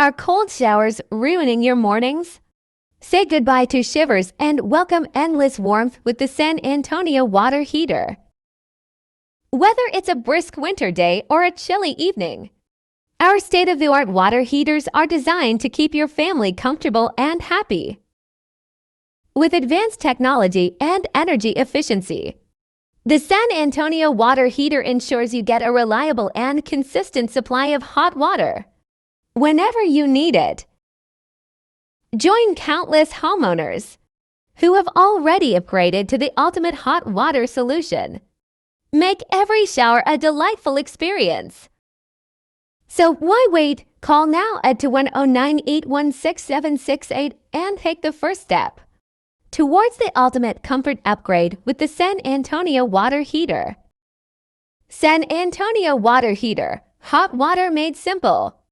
Are cold showers ruining your mornings? Say goodbye to shivers and welcome endless warmth with the San Antonio water heater. Whether it's a brisk winter day or a chilly evening, our state-of-the-art water heaters are designed to keep your family comfortable and happy. With advanced technology and energy efficiency, the San Antonio water heater ensures you get a reliable and consistent supply of hot water whenever you need it. Join countless homeowners who have already upgraded to the ultimate hot water solution. Make every shower a delightful experience. So why wait? Call now at 210-981-6768 and take the first step towards the ultimate comfort upgrade with the San Antonio water heater. San Antonio water heater, hot water made simple.